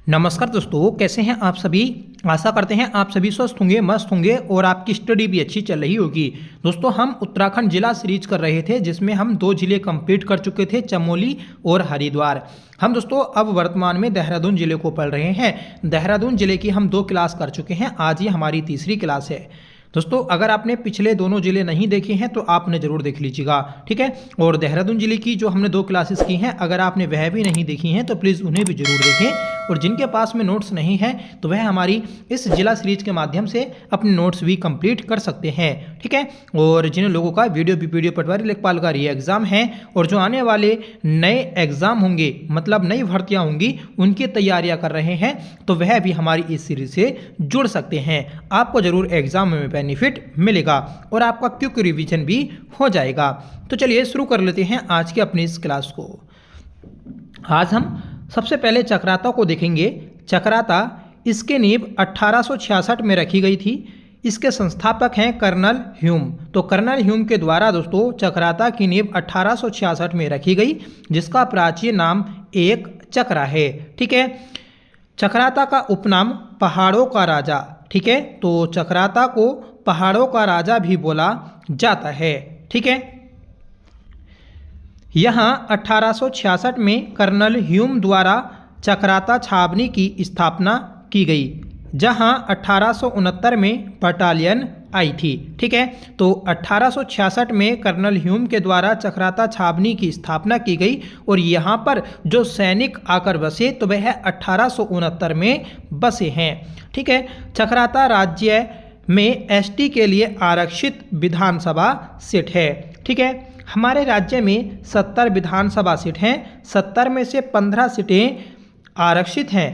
नमस्कार दोस्तों, कैसे हैं आप सभी। आशा करते हैं आप सभी स्वस्थ होंगे, मस्त होंगे और आपकी स्टडी भी अच्छी चल रही होगी। दोस्तों, हम उत्तराखंड जिला सीरीज कर रहे थे जिसमें हम 2 जिले कंप्लीट कर चुके थे, चमोली और हरिद्वार। हम दोस्तों अब वर्तमान में देहरादून जिले को पढ़ रहे हैं। देहरादून जिले की हम 2 क्लास कर चुके हैं, आज ये हमारी तीसरी क्लास है। दोस्तों, अगर आपने पिछले दोनों जिले नहीं देखे हैं तो आपने ज़रूर देख लीजिएगा, ठीक है। और देहरादून जिले की जो हमने 2 क्लासेस की हैं, अगर आपने वह भी नहीं देखी हैं तो प्लीज़ उन्हें भी ज़रूर देखें। और जिनके पास में नोट्स नहीं हैं तो वह हमारी इस जिला सीरीज के माध्यम से अपने नोट्स भी कंप्लीट कर सकते हैं, ठीक है। और जिन लोगों का वीडियो पटवारी लेखपाल का री एग्ज़ाम है और जो आने वाले नए एग्ज़ाम होंगे, मतलब नई भर्तियाँ होंगी, उनकी तैयारियाँ कर रहे हैं तो वह भी हमारी इस सीरीज से जुड़ सकते हैं। आपको ज़रूर एग्ज़ाम में बेनिफिट मिलेगा और आपका क्विक रिवीजन भी हो जाएगा। तो चलिए शुरू कर लेते हैं आज की अपनी इस क्लास को। आज हम सबसे पहले चक्राता को देखेंगे। चक्राता, इसके नींव 1866 में रखी गई थी। इसके संस्थापक हैं कर्नल ह्यूम। तो कर्नल ह्यूम के द्वारा दोस्तों चक्राता की नींव 1866 में रखी गई, जिसका प्राचीन नाम एक चक्रा है, ठीक है। चक्राता का उपनाम पहाड़ों का राजा, ठीक है। तो चक्राता को पहाड़ों का राजा भी बोला जाता है, ठीक है। यहाँ 1866 में कर्नल ह्यूम द्वारा चक्राता छावनी की स्थापना की गई, जहाँ 1869 में बटालियन आई थी, ठीक है। तो 1866 में कर्नल ह्यूम के द्वारा चक्राता छावनी की स्थापना की गई और यहाँ पर जो सैनिक आकर बसे तो वह 1869 में बसे हैं, ठीक है। चक्राता राज्य में एसटी के लिए आरक्षित विधानसभा सीट है, ठीक है। हमारे राज्य में 70 विधानसभा सीट हैं, 70 में से 15 सीटें आरक्षित हैं,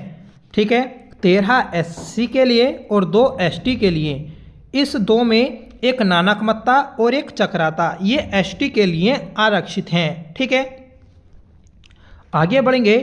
ठीक है। 13 एससी के लिए और 2 एसटी के लिए। इस 2 में एक नानकमत्ता और एक चक्राता, ये एसटी के लिए आरक्षित हैं, ठीक है। आगे बढ़ेंगे,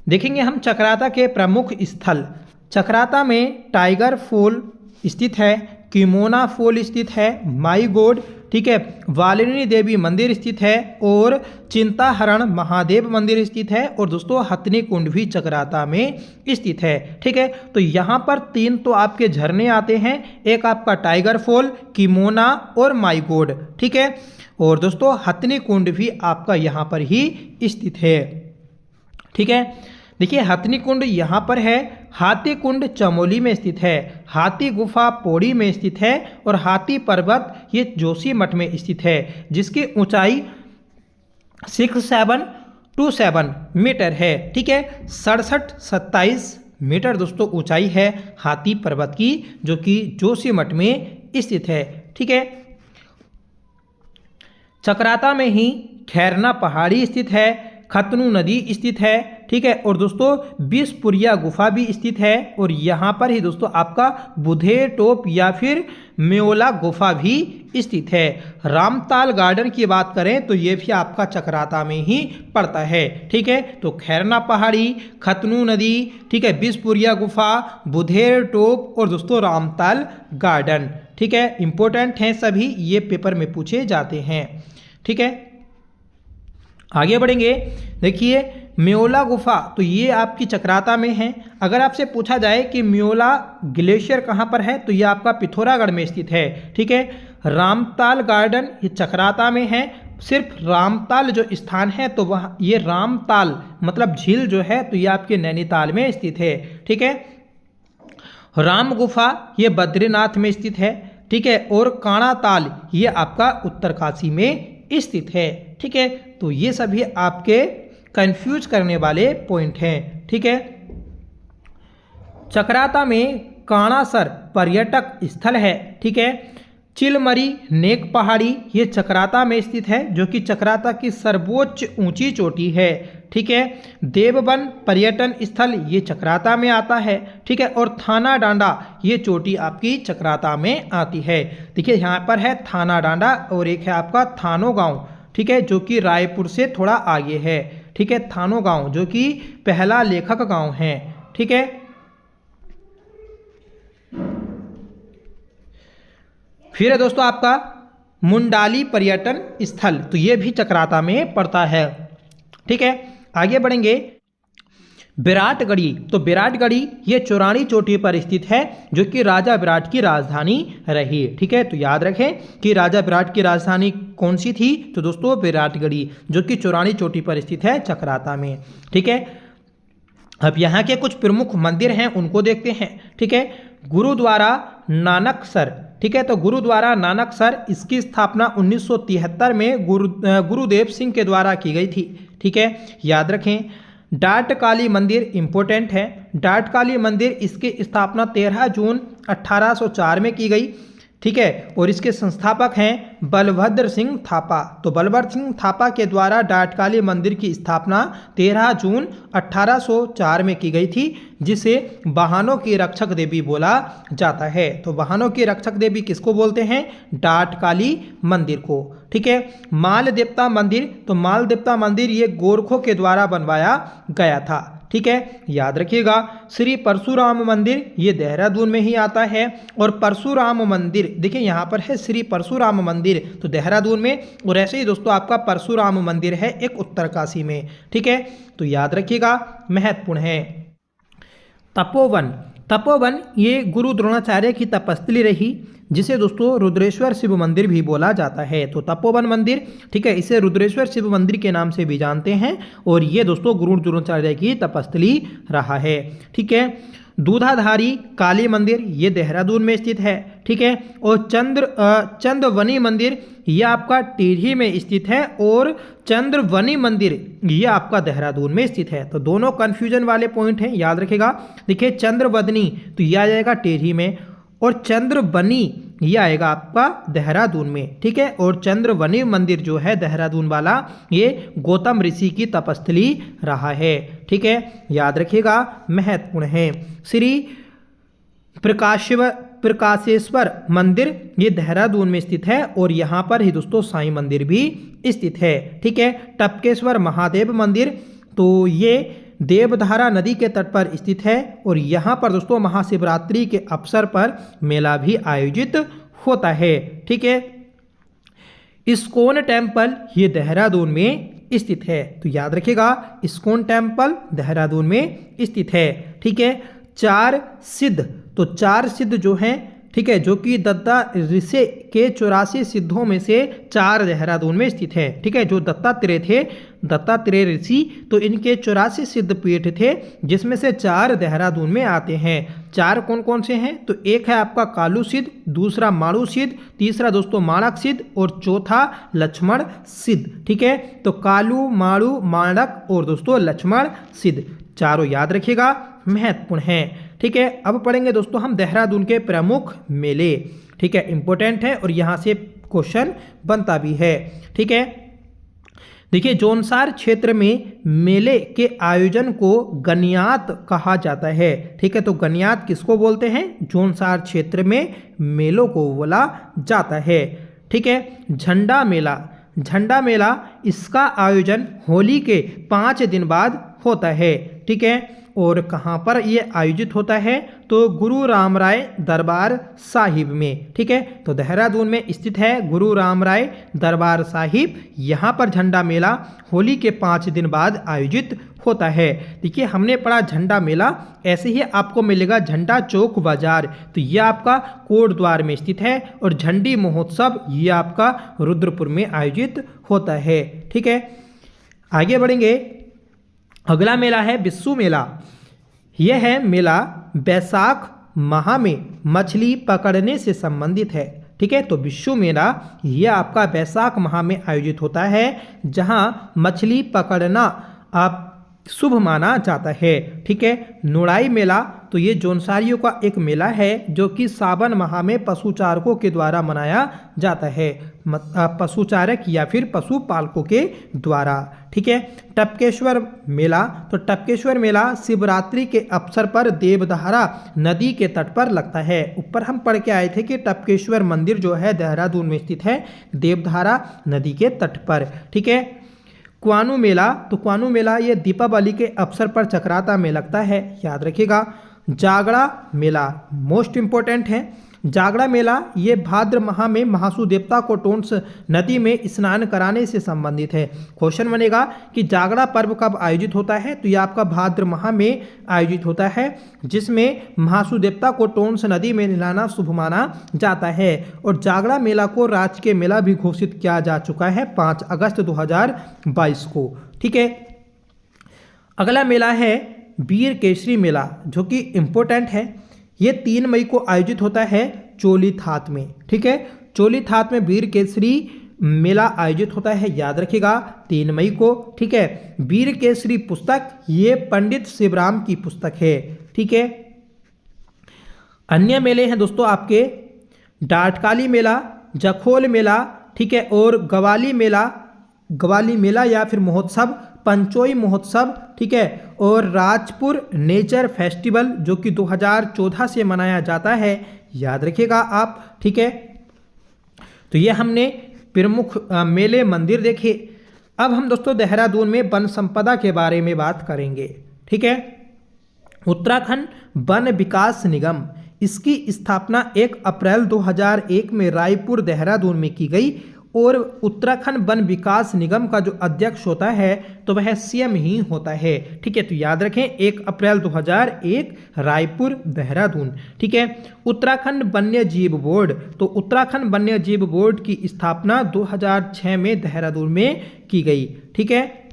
देखेंगे हम चक्राता के प्रमुख स्थल। चक्राता में टाइगर फॉल स्थित है, किमोना फॉल स्थित है, माई गोड, ठीक है, वालिनी देवी मंदिर स्थित है और चिंताहरण महादेव मंदिर स्थित है और दोस्तों हथनी कुंड भी चक्राता में स्थित है, ठीक है। तो यहाँ पर 3 तो आपके झरने आते हैं, एक आपका टाइगर फॉल, किमोना और माई गोड, ठीक है। और दोस्तों हथनी कुंड भी आपका यहाँ पर ही स्थित है, ठीक है। देखिए हथनी कुंड यहाँ पर है, हाथी कुंड चमोली में स्थित है, हाथी गुफा पौड़ी में स्थित है और हाथी पर्वत ये जोशीमठ में स्थित है, जिसकी ऊंचाई 6727 मीटर है, ठीक है। 6727 मीटर दोस्तों ऊंचाई है हाथी पर्वत की, जो कि जोशीमठ में स्थित है, ठीक है। चक्राता में ही खैरना पहाड़ी स्थित है, खतनू नदी स्थित है, ठीक है। और दोस्तों बिसपुरिया गुफा भी स्थित है और यहाँ पर ही दोस्तों आपका बुधेर टोप या फिर म्योला गुफा भी स्थित है। रामताल गार्डन की बात करें तो ये भी आपका चक्राता में ही पड़ता है, ठीक है। तो खैरना पहाड़ी, खतनू नदी, ठीक है, बिसपुरिया गुफा, बुधेर टोप और दोस्तों रामताल गार्डन, ठीक है। इंपॉर्टेंट हैं सभी, ये पेपर में पूछे जाते हैं, ठीक है। आगे बढ़ेंगे, देखिए म्योला गुफा, तो ये आपकी चक्राता में है। अगर आपसे पूछा जाए कि म्योला ग्लेशियर कहाँ पर है तो ये आपका पिथौरागढ़ में स्थित है, ठीक है। रामताल गार्डन ये चक्राता में है। सिर्फ रामताल जो स्थान है तो वह ये रामताल मतलब झील जो है तो ये आपके नैनीताल में स्थित है, ठीक है। राम गुफा ये बद्रीनाथ में स्थित है, ठीक है। और काणाताल ये आपका उत्तरकाशी में स्थित है, ठीक है। तो ये सभी आपके कंफ्यूज करने वाले पॉइंट हैं, ठीक है। चक्राता में काणासर पर्यटक स्थल है, ठीक है। चिलमरी नेक पहाड़ी ये चक्राता में स्थित है, जो कि चक्राता की सर्वोच्च ऊंची चोटी है, ठीक है। देवबन पर्यटन स्थल ये चक्राता में आता है, ठीक है। और थाना डांडा ये चोटी आपकी चक्राता में आती है। देखिए यहाँ पर है थाना डांडा और एक है आपका थानो गांव, ठीक है, जो कि रायपुर से थोड़ा आगे है, ठीक है। थानो गांव जो कि पहला लेखक गांव है, ठीक है। फिर है दोस्तों आपका मुंडाली पर्यटन स्थल, तो ये भी चक्राता में पड़ता है, ठीक है। आगे बढ़ेंगे, विराटगढ़ी, तो विराटगढ़ी ये चौरानी चोटी पर स्थित है जो कि राजा विराट की राजधानी रही। ठीक है, तो याद रखें कि राजा विराट की राजधानी कौन सी थी, तो दोस्तों विराटगढ़ी, जो कि चौरानी चोटी पर स्थित है चकराता में। ठीक है, अब यहाँ के कुछ प्रमुख मंदिर हैं उनको देखते हैं। ठीक है, गुरुद्वारा नानकसर। ठीक है, तो गुरुद्वारा नानकसर इसकी स्थापना 1973 में गुरुदेव सिंह के द्वारा की गई थी। ठीक है, याद रखें। डाट काली मंदिर इंपॉर्टेंट है। डाट काली मंदिर इसकी स्थापना 13 जून 1804 में की गई। ठीक है, और इसके संस्थापक हैं बलभद्र सिंह थापा। तो बलभद्र सिंह थापा के द्वारा डाटकाली मंदिर की स्थापना 13 जून 1804 में की गई थी, जिसे वाहनों की रक्षक देवी बोला जाता है। तो वाहनों की रक्षक देवी किसको बोलते हैं, डाटकाली मंदिर को। ठीक है, माल देवता मंदिर, तो माल देवता मंदिर ये गोरखों के द्वारा बनवाया गया था। ठीक है, याद रखिएगा। श्री परशुराम मंदिर ये देहरादून में ही आता है, और परशुराम मंदिर देखिए यहाँ पर है श्री परशुराम मंदिर, तो देहरादून में। और ऐसे ही दोस्तों आपका परशुराम मंदिर है एक उत्तरकाशी में। ठीक है, तो याद रखिएगा, महत्वपूर्ण है। तपोवन, तपोवन ये गुरु द्रोणाचार्य की तपस्थली रही, जिसे दोस्तों रुद्रेश्वर शिव मंदिर भी बोला जाता है। तो तपोवन मंदिर, ठीक है, इसे रुद्रेश्वर शिव मंदिर के नाम से भी जानते हैं, और ये दोस्तों गुरु द्रोणाचार्य की तपस्थली रहा है। ठीक है, दूधाधारी काली मंदिर ये देहरादून में स्थित है। ठीक है, और चंद्रवनी मंदिर ये आपका टिहरी में स्थित है, और चंद्रवनी मंदिर ये आपका देहरादून में स्थित है। तो दोनों कन्फ्यूजन वाले पॉइंट हैं, याद रखेगा। देखिए चंद्रवदनी तो ये आ जाएगा टिहरी में, और चंद्रवनी ये आएगा आपका देहरादून में। ठीक है, और चंद्रवनी मंदिर जो है देहरादून वाला ये गौतम ऋषि की तपस्थली रहा है। ठीक है, याद रखिएगा, महत्वपूर्ण है। श्री प्रकाशेश्वर मंदिर ये देहरादून में स्थित है, और यहाँ पर ही दोस्तों साईं मंदिर भी स्थित है। ठीक है, टपकेश्वर महादेव मंदिर तो ये देवधारा नदी के तट पर स्थित है, और यहाँ पर दोस्तों महाशिवरात्रि के अवसर पर मेला भी आयोजित होता है। ठीक है, इस्कॉन टेम्पल ये देहरादून में स्थित है, तो याद रखिएगा इस्कॉन टेम्पल देहरादून में स्थित है। ठीक है, चार सिद्ध, तो चार सिद्ध जो हैं, ठीक है, जो कि दत्ता ऋषि के 84 सिद्धों में से 4 देहरादून में स्थित है। ठीक है, जो दत्तात्रेय थे, दत्तात्रेय ऋषि, तो इनके 84 सिद्ध पीठ थे, जिसमें से 4 देहरादून में आते हैं। 4 कौन कौन से हैं, तो एक है आपका कालू सिद्ध, दूसरा माणू सिद्ध, तीसरा दोस्तों माणक सिद्ध, और चौथा लक्ष्मण सिद्ध। ठीक है, तो कालू, माणू, माणक और दोस्तों लक्ष्मण सिद्ध, चारों याद रखिएगा, महत्वपूर्ण है। ठीक है, अब पढ़ेंगे दोस्तों हम देहरादून के प्रमुख मेले। ठीक है, इंपॉर्टेंट है और यहाँ से क्वेश्चन बनता भी है। ठीक है, देखिए जौनसार क्षेत्र में मेले के आयोजन को गनियात कहा जाता है। ठीक है, तो गनियात किसको बोलते हैं, जौनसार क्षेत्र में मेलों को बोला जाता है। ठीक है, झंडा मेला, झंडा मेला इसका आयोजन होली के 5 दिन बाद होता है। ठीक है, और कहाँ पर ये आयोजित होता है, तो गुरु राम राय दरबार साहिब में। ठीक है, तो देहरादून में स्थित है गुरु राम राय दरबार साहिब, यहाँ पर झंडा मेला होली के 5 दिन बाद आयोजित होता है। देखिए हमने पढ़ा झंडा मेला, ऐसे ही आपको मिलेगा झंडा चौक बाजार, तो ये आपका कोटद्वार में स्थित है, और झंडी महोत्सव ये आपका रुद्रपुर में आयोजित होता है। ठीक है, आगे बढ़ेंगे। अगला मेला है बिस्सू मेला। यह है मेला बैसाख माह में मछली पकड़ने से संबंधित है। ठीक है, तो बिस्सू मेला यह आपका बैसाख माह में आयोजित होता है, जहां मछली पकड़ना आप शुभ माना जाता है। ठीक है, नुड़ाई मेला, तो ये जौनसारियों का एक मेला है जो कि सावन माह में पशुचारकों के द्वारा मनाया जाता है, पशुचारक या फिर पशुपालकों के द्वारा। ठीक है, टपकेश्वर मेला, तो टपकेश्वर मेला शिवरात्रि के अवसर पर देवधारा नदी के तट पर लगता है। ऊपर हम पढ़ के आए थे कि टपकेश्वर मंदिर जो है देहरादून में स्थित है, देवधारा नदी के तट पर। ठीक है, क्वानू मेला, तो क्वानू मेला ये दीपावली के अवसर पर चकराता में लगता है, याद रखिएगा। जागड़ा मेला मोस्ट इम्पोर्टेंट है। जागड़ा मेला ये भाद्र माह में महासू देवता को टोंस नदी में स्नान कराने से संबंधित है। क्वेश्चन बनेगा कि जागड़ा पर्व कब आयोजित होता है, तो ये आपका भाद्र माह में आयोजित होता है, जिसमें महासू देवता को टोंस नदी में नहलाना शुभ माना जाता है। और जागड़ा मेला को राजकीय मेला भी घोषित किया जा चुका है 5 अगस्त 2022 को। ठीक है, अगला मेला है वीर केसरी मेला, जो कि इम्पोर्टेंट है। ये 3 मई को आयोजित होता है चोलीथात में। ठीक है, चोलीथात में वीर केसरी मेला आयोजित होता है, याद रखिएगा 3 मई को। ठीक है, वीर केसरी पुस्तक ये पंडित शिवराम की पुस्तक है। ठीक है, अन्य मेले हैं दोस्तों आपके डाटकाली मेला, जखोल मेला, ठीक है, और गवाली मेला या फिर महोत्सव, पंचोई महोत्सव, ठीक है, और राजपुर नेचर फेस्टिवल जो कि 2014 से मनाया जाता है, याद रखिएगा आप। ठीक है, तो ये हमने प्रमुख मेले मंदिर देखे। अब हम दोस्तों देहरादून में वन संपदा के बारे में बात करेंगे। ठीक है, उत्तराखंड वन विकास निगम, इसकी स्थापना 1 अप्रैल 2001 में रायपुर देहरादून में की गई। और उत्तराखंड वन विकास निगम का जो अध्यक्ष होता है तो वह सीएम ही होता है। ठीक है, तो याद रखें 1 अप्रैल 2001 रायपुर देहरादून। ठीक है, उत्तराखंड वन्य जीव बोर्ड, तो उत्तराखंड वन्य जीव बोर्ड की स्थापना 2006 में देहरादून में की गई। ठीक है,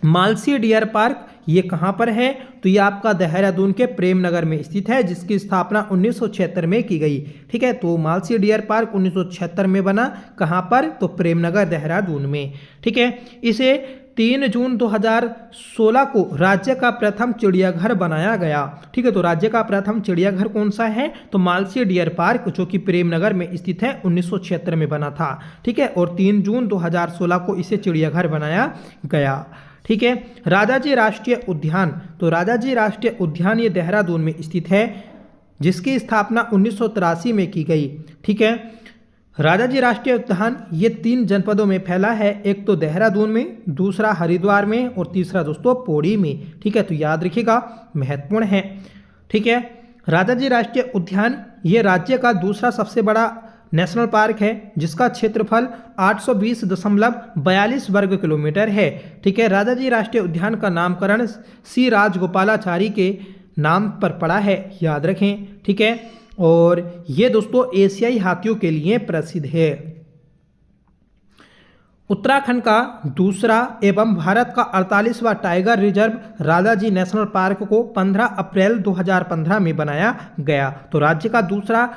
मालसी डियर पार्क ये कहाँ पर है, तो ये आपका देहरादून के प्रेमनगर में स्थित है, जिसकी स्थापना 1976 में की गई। ठीक है, तो मालसी डियर पार्क 1976 में बना, कहाँ पर, तो प्रेमनगर देहरादून में। ठीक है, इसे 3 जून 2016 को राज्य का प्रथम चिड़ियाघर बनाया गया। ठीक है, तो राज्य का प्रथम चिड़ियाघर कौन सा है, तो मालसी डियर पार्क जो कि प्रेमनगर में स्थित है, 1976 में बना था। ठीक है, और 3 जून 2016 को इसे चिड़ियाघर बनाया गया। ठीक है, राजाजी राष्ट्रीय उद्यान, तो राजाजी राष्ट्रीय उद्यान ये देहरादून में स्थित है, जिसकी स्थापना 1983 में की गई। ठीक है, राजाजी राष्ट्रीय उद्यान ये 3 जनपदों में फैला है, एक तो देहरादून में, दूसरा हरिद्वार में और तीसरा दोस्तों पौड़ी में। ठीक है, तो याद रखिएगा महत्वपूर्ण है। ठीक है, राजाजी राष्ट्रीय उद्यान ये राज्य का दूसरा सबसे बड़ा नेशनल पार्क है, जिसका क्षेत्रफल 820.42 वर्ग किलोमीटर है। ठीक है, राजाजी राष्ट्रीय उद्यान का नामकरण सी राजगोपालाचारी के नाम पर पड़ा है, याद रखें। ठीक है, और ये दोस्तों एशियाई हाथियों के लिए प्रसिद्ध है। उत्तराखंड का दूसरा एवं भारत का 48वां tiger reserve Rajaji national park को 15 अप्रैल 2015 में बनाया गया। तो राज्य का दूसरा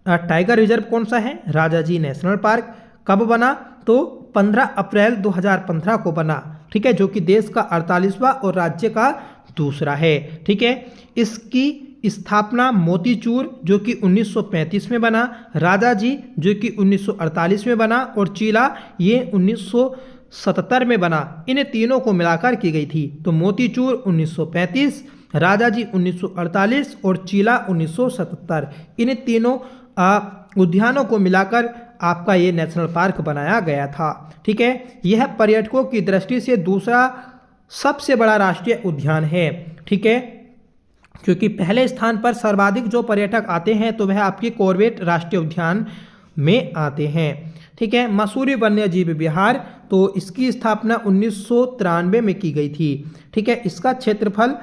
टाइगर रिजर्व कौन सा है, राजाजी नेशनल पार्क। कब बना, तो 15 अप्रैल 2015 को बना। ठीक है, जो कि देश का 48वां और राज्य का दूसरा है। ठीक है, इसकी स्थापना मोतीचूर जो कि 1935 में बना, राजाजी जो कि 1948 में बना, और चीला ये 1977 में बना। इन तीनों को मिलाकर की गई थी। तो मोतीचूर 1935, राजाजी 1948 और चीला 1977, इन तीनों उद्यानों को मिलाकर आपका ये नेशनल पार्क बनाया गया था। ठीक है, यह पर्यटकों की दृष्टि से दूसरा सबसे बड़ा राष्ट्रीय उद्यान है। ठीक है, क्योंकि पहले स्थान पर सर्वाधिक जो पर्यटक आते हैं तो वह आपके कॉर्बेट राष्ट्रीय उद्यान में आते हैं। ठीक है, मसूरी वन्य जीव विहार, तो इसकी स्थापना 1993 में की गई थी। ठीक है, इसका क्षेत्रफल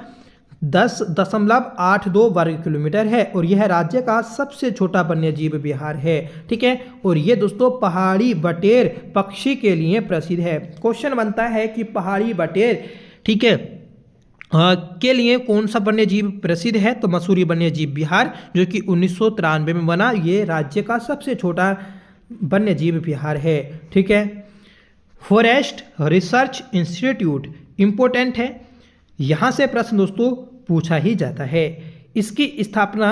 10.82 वर्ग किलोमीटर है और यह राज्य का सबसे छोटा वन्य जीव विहार है। ठीक है, और ये दोस्तों पहाड़ी बटेर पक्षी के लिए प्रसिद्ध है। क्वेश्चन बनता है कि पहाड़ी बटेर, ठीक है, के लिए कौन सा वन्य जीव प्रसिद्ध है, तो मसूरी वन्य जीव विहार जो कि 1993 में बना, ये राज्य का सबसे छोटा वन्य जीव विहार है। ठीक है, फॉरेस्ट रिसर्च इंस्टीट्यूट इम्पोर्टेंट है, यहाँ से प्रश्न दोस्तों पूछा ही जाता है। इसकी स्थापना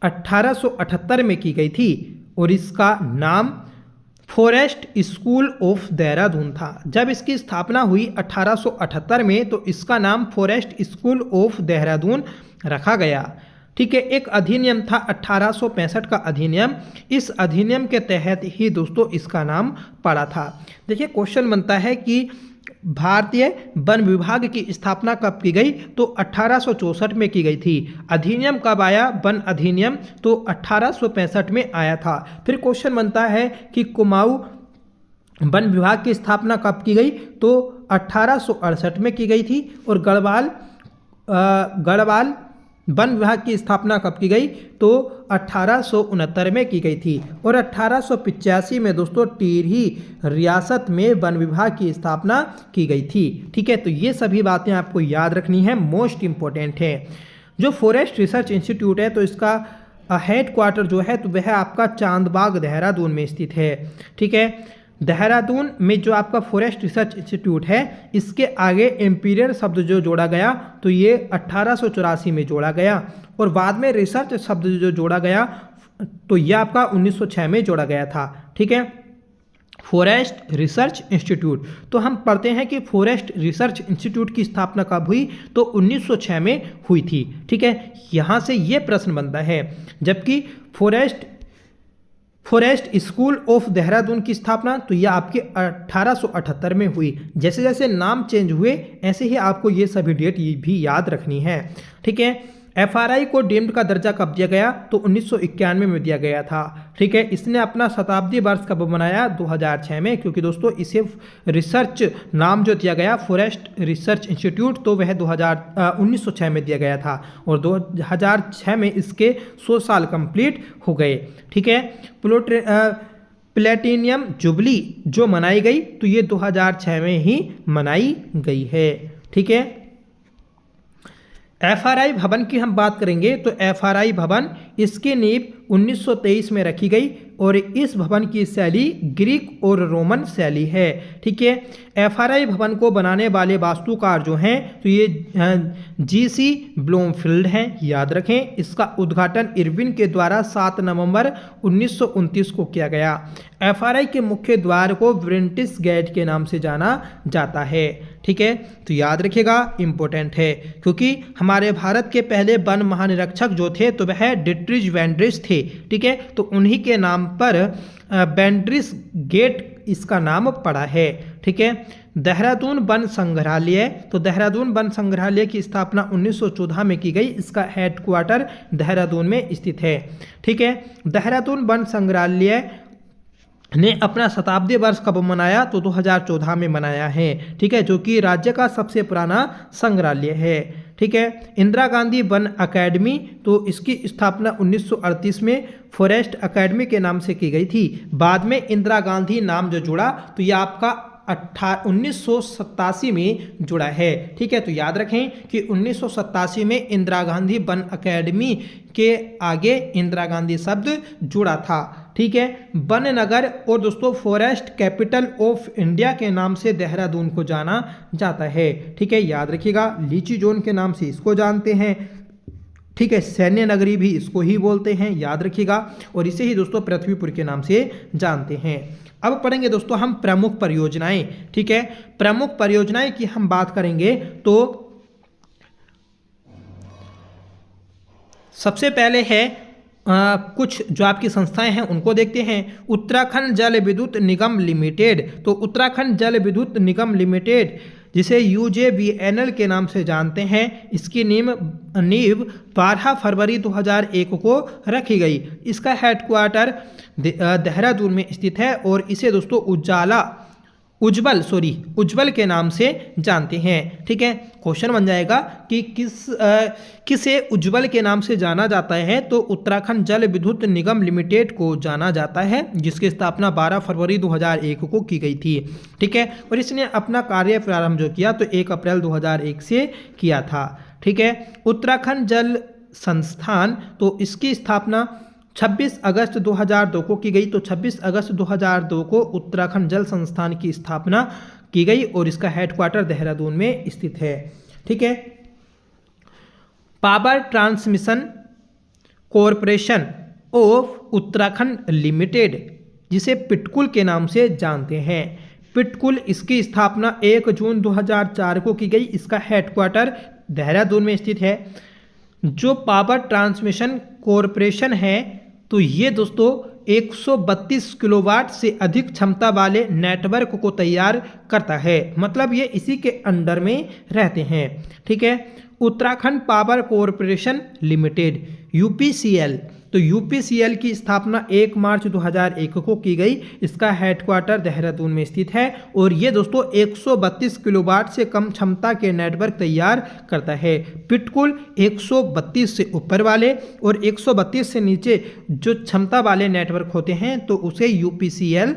1878 में की गई थी और इसका नाम फॉरेस्ट स्कूल ऑफ देहरादून था। जब इसकी स्थापना हुई 1878 में तो इसका नाम फॉरेस्ट स्कूल ऑफ देहरादून रखा गया। ठीक है, एक अधिनियम था 1865 का अधिनियम, इस अधिनियम के तहत ही दोस्तों इसका नाम पड़ा था। देखिए क्वेश्चन बनता है कि भारतीय वन विभाग की स्थापना कब की गई? तो 1864 में की गई थी। अधिनियम कब आया? वन अधिनियम तो 1865 में आया था। फिर क्वेश्चन बनता है कि कुमाऊं वन विभाग की स्थापना कब की गई? तो 1868 में की गई थी। और गढ़वाल वन विभाग की स्थापना कब की गई? तो 1869 में की गई थी। और 1885 में दोस्तों टिहरी रियासत में वन विभाग की स्थापना की गई थी। ठीक है, तो ये सभी बातें आपको याद रखनी है, मोस्ट इंपॉर्टेंट है। जो फॉरेस्ट रिसर्च इंस्टीट्यूट है तो इसका हेड क्वार्टर जो है तो वह आपका चांदबाग देहरादून में स्थित है। ठीक है, देहरादून में जो आपका फॉरेस्ट रिसर्च इंस्टीट्यूट है इसके आगे इम्पीरियल शब्द जो जोड़ा गया तो ये 1884 में जोड़ा गया। और बाद में रिसर्च शब्द जो जोड़ा गया तो यह आपका 1906 में जोड़ा गया था। ठीक है, फॉरेस्ट रिसर्च इंस्टीट्यूट तो हम पढ़ते हैं कि फॉरेस्ट रिसर्च इंस्टीट्यूट की स्थापना कब हुई? तो 1906 में हुई थी। ठीक है, यहाँ से ये प्रश्न बनता है। जबकि फॉरेस्ट स्कूल ऑफ देहरादून की स्थापना तो यह आपके 1878 में हुई। जैसे जैसे नाम चेंज हुए ऐसे ही आपको ये सभी डेट भी याद रखनी है। ठीक है, FRI को डीम्ड का दर्जा कब दिया गया? तो 1991 में दिया गया था। ठीक है, इसने अपना शताब्दी वर्ष कब मनाया? 2006 में, क्योंकि दोस्तों इसे रिसर्च नाम जो दिया गया फॉरेस्ट रिसर्च इंस्टीट्यूट तो वह 1906 में दिया गया था। और 2006 में इसके 100 साल कंप्लीट हो गए। ठीक है, प्लेटिनियम जुबली जो मनाई गई तो ये 2006 में ही मनाई गई है। ठीक है, FRI भवन की हम बात करेंगे तो FRI भवन इसकी नींव 1923 में रखी गई और इस भवन की शैली ग्रीक और रोमन शैली है। ठीक है, FRI भवन को बनाने वाले वास्तुकार जो हैं तो ये GC ब्लूमफील्ड हैं, याद रखें। इसका उद्घाटन इरविन के द्वारा 7 नवंबर 1929 को किया गया। FRI के मुख्य द्वार को ब्रिटिश गेट के नाम से जाना जाता है। ठीक है, तो याद रखिएगा, इंपॉर्टेंट है, क्योंकि हमारे भारत के पहले वन महानिरीक्षक जो थे तो वह डिट्रिज वेंड्रिस थे। ठीक है, तो उन्हीं के नाम पर वेंड्रिस गेट इसका नाम पड़ा है। ठीक है, देहरादून वन संग्रहालय तो देहरादून वन संग्रहालय की स्थापना 1914 में की गई। इसका हेडक्वार्टर देहरादून में स्थित है। ठीक है, देहरादून वन संग्रहालय ने अपना शताब्दी वर्ष कब मनाया? तो 2014 में मनाया है। ठीक है, जो कि राज्य का सबसे पुराना संग्रहालय है। ठीक है, इंदिरा गांधी वन अकेडमी तो इसकी स्थापना 1938 में फॉरेस्ट अकेडमी के नाम से की गई थी। बाद में इंदिरा गांधी नाम जो जुड़ा तो यह आपका 1987 में जुड़ा है। ठीक है, तो याद रखें कि 1987 में इंदिरा गांधी वन अकेडमी के आगे इंदिरा गांधी शब्द जुड़ा था। ठीक है, वन नगर और दोस्तों फॉरेस्ट कैपिटल ऑफ इंडिया के नाम से देहरादून को जाना जाता है। ठीक है, याद रखिएगा, लीची जोन के नाम से इसको जानते हैं। ठीक है, सैन्य नगरी भी इसको ही बोलते हैं, याद रखिएगा। और इसे ही दोस्तों पृथ्वीपुर के नाम से जानते हैं। अब पढ़ेंगे दोस्तों हम प्रमुख परियोजनाएं। ठीक है, प्रमुख परियोजनाएं की हम बात करेंगे तो सबसे पहले है कुछ जो आपकी संस्थाएं हैं उनको देखते हैं। उत्तराखंड जल विद्युत निगम लिमिटेड तो उत्तराखंड जल विद्युत निगम लिमिटेड जिसे UJVNL के नाम से जानते हैं, इसकी नींव 12 फरवरी 2001 को रखी गई। इसका हेडक्वार्टर देहरादून में स्थित है और इसे दोस्तों उज्ज्वल के नाम से जानते हैं। ठीक है, क्वेश्चन बन जाएगा कि किसे उज्ज्वल के नाम से जाना जाता है? तो उत्तराखंड जल विद्युत निगम लिमिटेड को जाना जाता है, जिसकी स्थापना 12 फरवरी 2001 को की गई थी। ठीक है, और इसने अपना कार्य प्रारंभ जो किया तो 1 अप्रैल 2001 से किया था। ठीक है, उत्तराखंड जल संस्थान तो इसकी स्थापना 26 अगस्त 2002 को की गई। तो 26 अगस्त 2002 को उत्तराखंड जल संस्थान की स्थापना की गई और इसका हेडक्वार्टर देहरादून में स्थित है। ठीक है, power transmission corporation of Uttarakhand limited जिसे पिटकुल के नाम से जानते हैं। पिटकुल इसकी स्थापना 1 जून 2004 को की गई। इसका हेडक्वार्टर देहरादून में स्थित है। जो पावर ट्रांसमिशन कॉरपोरेशन है तो ये दोस्तों 132 किलोवाट से अधिक क्षमता वाले नेटवर्क को तैयार करता है, मतलब ये इसी के अंडर में रहते हैं। ठीक है, Uttarakhand power corporation limited UPCL, तो यूपीसीएल की स्थापना 1 मार्च 2001 को की गई। इसका हेडक्वार्टर देहरादून में स्थित है और ये दोस्तों 132 किलोवाट से कम क्षमता के नेटवर्क तैयार करता है। बिल्कुल 132 से ऊपर वाले और 132 से नीचे जो क्षमता वाले नेटवर्क होते हैं तो उसे यूपीसीएल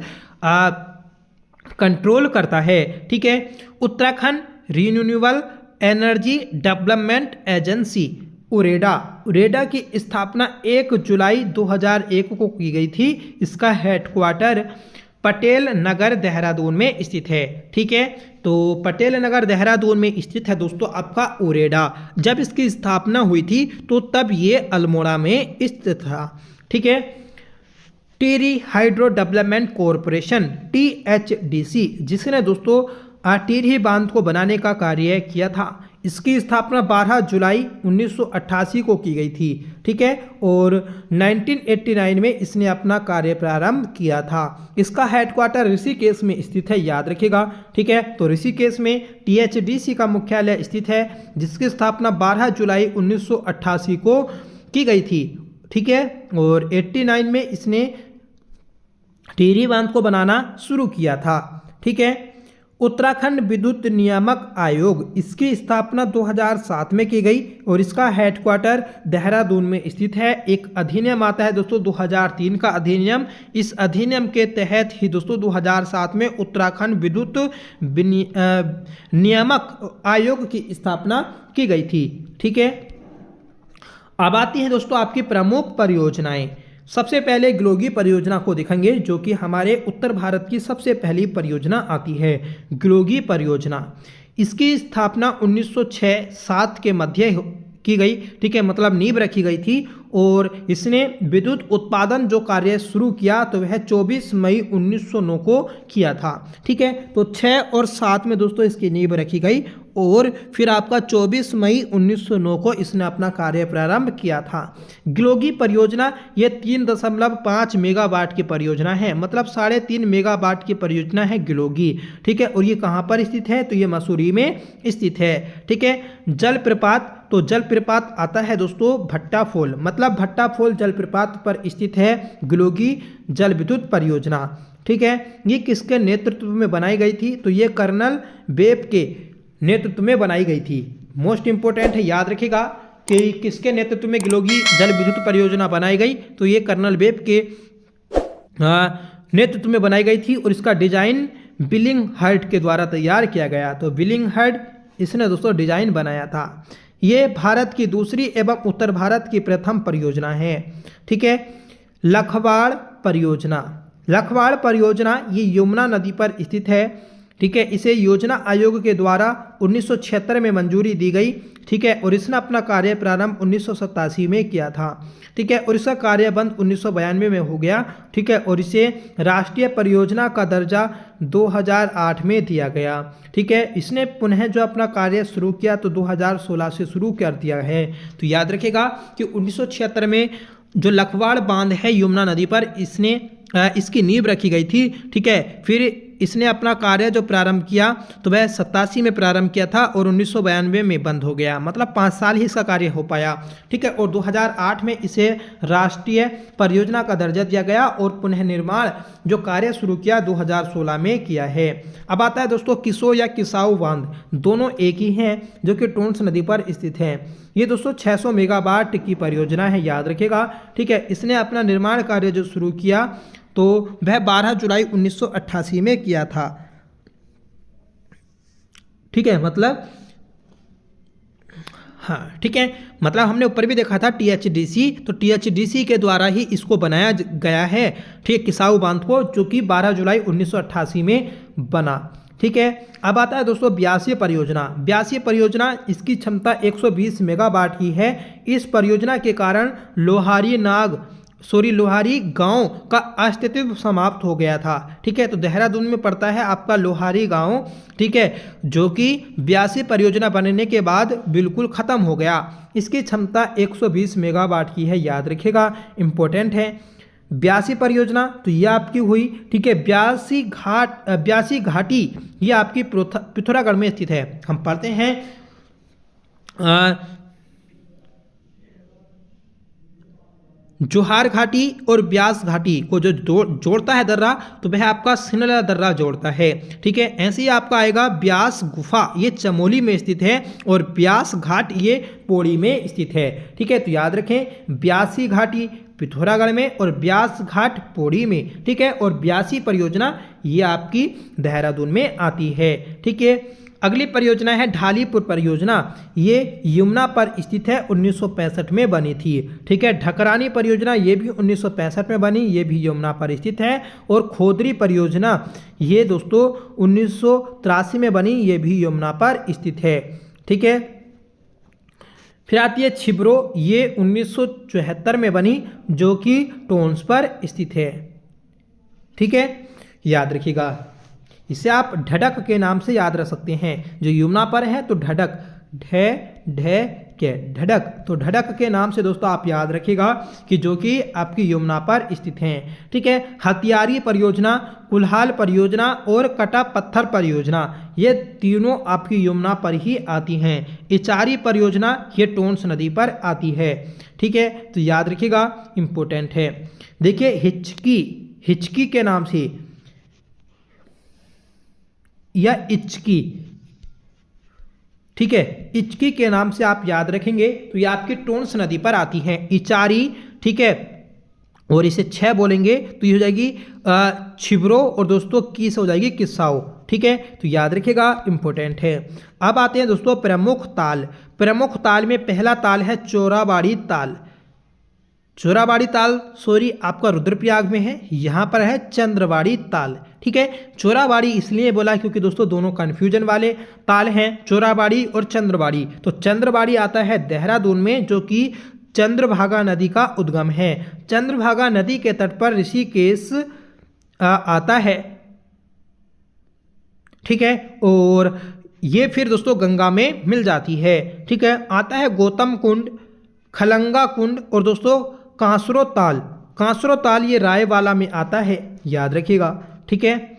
कंट्रोल करता है। ठीक है, Uttarakhand renewable energy development agency UREDA की स्थापना 1 जुलाई 2001 को की गई थी। इसका हेडक्वार्टर पटेल नगर देहरादून में स्थित है। ठीक है, तो पटेल नगर देहरादून में स्थित है दोस्तों आपका उरेडा। जब इसकी स्थापना हुई थी तो तब ये अल्मोड़ा में स्थित था। ठीक है, Tehri hydro development corporation THDC, जिसने दोस्तों टिहरी बांध को बनाने का कार्य किया था, इसकी स्थापना 12 जुलाई 1988 को की गई थी। ठीक है, और 1989 में इसने अपना कार्य प्रारंभ किया था। इसका हेडक्वार्टर ऋषिकेश में स्थित है, याद रखिएगा। ठीक है, तो ऋषिकेश में THDC का मुख्यालय स्थित है, जिसकी स्थापना 12 जुलाई 1988 को की गई थी। ठीक है, और 89 में इसने टिहरी बांध को बनाना शुरू किया था। ठीक है, उत्तराखंड विद्युत नियामक आयोग, इसकी स्थापना 2007 में की गई और इसका हेडक्वार्टर देहरादून में स्थित है। एक अधिनियम आता है दोस्तों 2003 का अधिनियम, इस अधिनियम के तहत ही दोस्तों 2007 में उत्तराखंड विद्युत नियामक आयोग की स्थापना की गई थी। ठीक है, अब आती है दोस्तों आपकी प्रमुख परियोजनाएं। सबसे पहले ग्लोगी परियोजना को देखेंगे, जो कि हमारे उत्तर भारत की सबसे पहली परियोजना आती है। ग्लोगी परियोजना, इसकी स्थापना 1906-7 के मध्य की गई। ठीक है, मतलब नींव रखी गई थी और इसने विद्युत उत्पादन जो कार्य शुरू किया तो वह 24 मई 1909 को किया था। ठीक है, तो 6 और 7 में दोस्तों इसकी नींव रखी गई और फिर आपका 24 मई 1909 को इसने अपना कार्य प्रारंभ किया था। ग्लोगी परियोजना ये 3.5 मेगावाट की परियोजना है, मतलब 3.5 मेगावाट की परियोजना है ग्लोगी। ठीक है, और ये कहाँ पर स्थित है, तो ये मसूरी में स्थित है। ठीक है, जलप्रपात, तो जलप्रपात आता है दोस्तों भट्टा फॉल, मतलब भट्टा फॉल जलप्रपात पर स्थित है ग्लोगी जल विद्युत परियोजना। ठीक है, ये किसके नेतृत्व में बनाई गई थी, तो ये कर्नल बेप के नेतृत्व में बनाई गई थी। मोस्ट इंपोर्टेंट है, याद रखिएगा कि किसके नेतृत्व में ग्लोगी जल विद्युत परियोजना बनाई गई, तो ये कर्नल बेप के नेतृत्व में बनाई गई थी और इसका डिजाइन बिलिंगहर्ड के द्वारा तैयार किया गया। तो बिलिंगहर्ड इसने दोस्तों डिजाइन बनाया था। ये भारत की दूसरी एवं उत्तर भारत की प्रथम परियोजना है। ठीक है, लखवाड़ परियोजना, लखवाड़ परियोजना ये यमुना नदी पर स्थित है। ठीक है, इसे योजना आयोग के द्वारा 1976 में मंजूरी दी गई। ठीक है, और इसने अपना कार्य प्रारंभ 1987 में किया था। ठीक है, और इसका कार्यबंद 1992 में हो गया। ठीक है, और इसे राष्ट्रीय परियोजना का दर्जा 2008 में दिया गया। ठीक है, इसने पुनः जो अपना कार्य शुरू किया तो 2016 से शुरू कर दिया है। तो याद रखिएगा कि 1976 में जो लखवाड़ बांध है यमुना नदी पर, इसकी नींव रखी गई थी। ठीक है, फिर इसने अपना कार्य जो प्रारंभ किया तो वह 87 में प्रारंभ किया था और 1992 में बंद हो गया, मतलब 5 साल ही इसका कार्य हो पाया। ठीक है, और 2008 में इसे राष्ट्रीय परियोजना का दर्जा दिया गया और पुनः निर्माण जो कार्य शुरू किया 2016 में किया है। अब आता है दोस्तों किसो या किसाऊ बांध, दोनों एक ही हैं जो कि टोंस नदी पर स्थित है। ये दोस्तों 600 मेगावाट की परियोजना है, याद रखिएगा। ठीक है, इसने अपना निर्माण कार्य जो शुरू किया तो वह 12 जुलाई 1988 में किया था। ठीक है, मतलब हाँ, ठीक है, मतलब हमने ऊपर भी देखा था THDC, तो THDC के द्वारा ही इसको बनाया गया है। ठीक है, किसाऊ बांध को, जो कि 12 जुलाई 1988 में बना। ठीक है, अब आता है दोस्तों ब्यासी परियोजना। ब्यासी परियोजना इसकी क्षमता 120 मेगावाट की है। इस परियोजना के कारण लोहारी गांव का अस्तित्व समाप्त हो गया था। ठीक है, तो देहरादून में पड़ता है आपका लोहारी गांव। ठीक है, जो कि ब्यासी परियोजना बनने के बाद बिल्कुल ख़त्म हो गया। इसकी क्षमता 120 मेगावाट की है, याद रखिएगा, इम्पोर्टेंट है। ब्यासी परियोजना तो ये आपकी हुई, ठीक है। ब्यासी घाटी ये आपकी पिथौरागढ़ में स्थित है। हम पढ़ते हैं जोहार घाटी और ब्यास घाटी को जो जोड़ता है दर्रा, तो वह आपका सिनला दर्रा जोड़ता है, ठीक है। ऐसे ही आपका आएगा ब्यास गुफा, ये चमोली में स्थित है, और ब्यास घाट ये पौड़ी में स्थित है, ठीक है। तो याद रखें ब्यासी घाटी पिथौरागढ़ में और ब्यास घाट पौड़ी में, ठीक है। और ब्यासी परियोजना ये आपकी देहरादून में आती है, ठीक है। अगली परियोजना है ढालीपुर परियोजना, ये यमुना पर स्थित है, 1965 में बनी थी, ठीक है। ढकरानी परियोजना ये भी 1965 में बनी, ये भी यमुना पर स्थित है। और खोदरी परियोजना ये दोस्तों 1983 में बनी, ये भी यमुना पर स्थित है, ठीक है। फिर आती है छिब्रो, ये 1974 में बनी, जो कि टोंस पर स्थित है, ठीक है। याद रखिएगा, इसे आप ढडक के नाम से याद रख सकते हैं। जो यमुना पर है तो ढडक, ढडक, तो ढडक के नाम से दोस्तों आप याद रखिएगा कि जो कि आपकी यमुना पर स्थित हैं, ठीक है। हथियारी परियोजना, कुल्हाल परियोजना और कटा पत्थर परियोजना ये तीनों आपकी यमुना पर ही आती हैं। इचारी परियोजना ये टोंस नदी पर आती है, ठीक है। तो याद रखिएगा, इंपॉर्टेंट है। देखिए हिचकी के नाम से या इचकी, ठीक है, इचकी के नाम से आप याद रखेंगे तो ये आपकी टोंस नदी पर आती हैं। इचारी, ठीक है, और इसे 6 बोलेंगे तो ये हो जाएगी छिब्रो, और दोस्तों की से हो जाएगी किस्साओ, ठीक है। तो याद रखिएगा, इंपॉर्टेंट है। अब आते हैं दोस्तों प्रमुख ताल। प्रमुख ताल में पहला ताल है चोराबाड़ी ताल। चोराबाड़ी ताल आपका रुद्रप्रयाग में है, यहाँ पर है चंद्रबाड़ी ताल, ठीक है। चोराबाड़ी इसलिए बोला क्योंकि दोस्तों दोनों कन्फ्यूजन वाले ताल हैं, चोराबाड़ी और चंद्रबाड़ी। तो चंद्रबाड़ी आता है देहरादून में, जो कि चंद्रभागा नदी का उद्गम है। चंद्रभागा नदी के तट पर ऋषिकेश आता है, ठीक है। और ये फिर दोस्तों गंगा में मिल जाती है, ठीक है। आता है गौतम कुंड, खलंगा कुंड और दोस्तों कांसरो ताल। कांसरो ताल ये रायवाला में आता है, याद रखिएगा, ठीक है।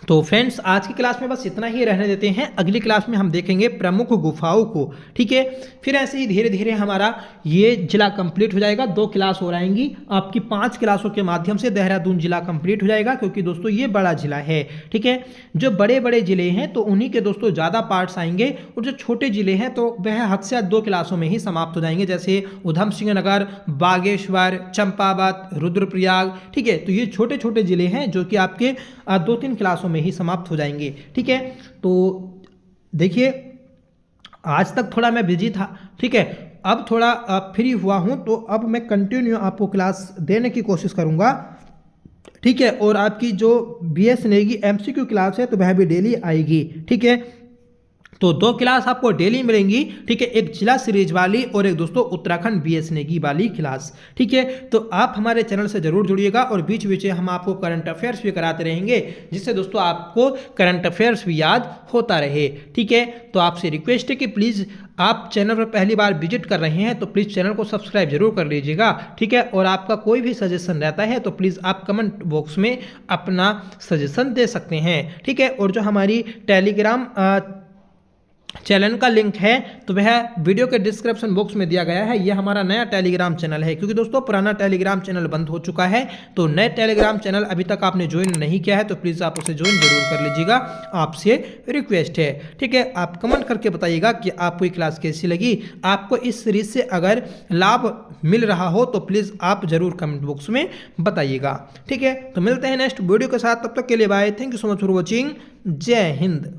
तो फ्रेंड्स आज की क्लास में बस इतना ही रहने देते हैं। अगली क्लास में हम देखेंगे प्रमुख गुफाओं को, ठीक है। फिर ऐसे ही धीरे धीरे हमारा ये जिला कंप्लीट हो जाएगा। 2 क्लास हो आएंगी आपकी, 5 क्लासों के माध्यम से देहरादून जिला कंप्लीट हो जाएगा, क्योंकि दोस्तों ये बड़ा जिला है, ठीक है। जो बड़े बड़े जिले हैं तो उन्हीं के दोस्तों ज़्यादा पार्ट्स आएंगे, और जो छोटे जिले हैं तो वह हद से 2 क्लासों में ही समाप्त हो जाएंगे, जैसे उधम सिंह नगर, बागेश्वर, चंपावत, रुद्रप्रयाग, ठीक है। तो ये छोटे छोटे जिले हैं जो कि आपके 2-3 क्लासों में ही समाप्त हो जाएंगे, ठीक है। तो देखिए आज तक थोड़ा मैं बिजी था, ठीक है। अब थोड़ा फ्री हुआ हूं, तो अब मैं कंटिन्यू आपको क्लास देने की कोशिश करूंगा, ठीक है। और आपकी जो BS नेगी MCQ क्लास है तो वह भी डेली आएगी, ठीक है। तो 2 क्लास आपको डेली मिलेंगी, ठीक है। एक जिला सीरीज वाली और एक दोस्तों उत्तराखंड BS नेगी वाली क्लास, ठीक है। तो आप हमारे चैनल से जरूर जुड़िएगा, और बीच बीच हम आपको करंट अफेयर्स भी कराते रहेंगे, जिससे दोस्तों आपको करंट अफेयर्स भी याद होता रहे, ठीक है। तो आपसे रिक्वेस्ट है कि प्लीज़ आप चैनल पर पहली बार विजिट कर रहे हैं तो प्लीज़ चैनल को सब्सक्राइब जरूर कर लीजिएगा, ठीक है। और आपका कोई भी सजेशन रहता है तो प्लीज़ आप कमेंट बॉक्स में अपना सजेशन दे सकते हैं, ठीक है। और जो हमारी टेलीग्राम चैनल का लिंक है तो वह वीडियो के डिस्क्रिप्शन बॉक्स में दिया गया है। यह हमारा नया टेलीग्राम चैनल है, क्योंकि दोस्तों पुराना टेलीग्राम चैनल बंद हो चुका है। तो नए टेलीग्राम चैनल अभी तक आपने ज्वाइन नहीं किया है तो प्लीज़ आप उसे ज्वाइन जरूर कर लीजिएगा, आपसे रिक्वेस्ट है, ठीक है। आप कमेंट करके बताइएगा कि आपको ये क्लास कैसी लगी। आपको इस सीरीज से अगर लाभ मिल रहा हो तो प्लीज़ आप जरूर कमेंट बॉक्स में बताइएगा, ठीक है। तो मिलते हैं नेक्स्ट वीडियो के साथ, तब तक के लिए bye. Thank you so much for watching. जय हिंद।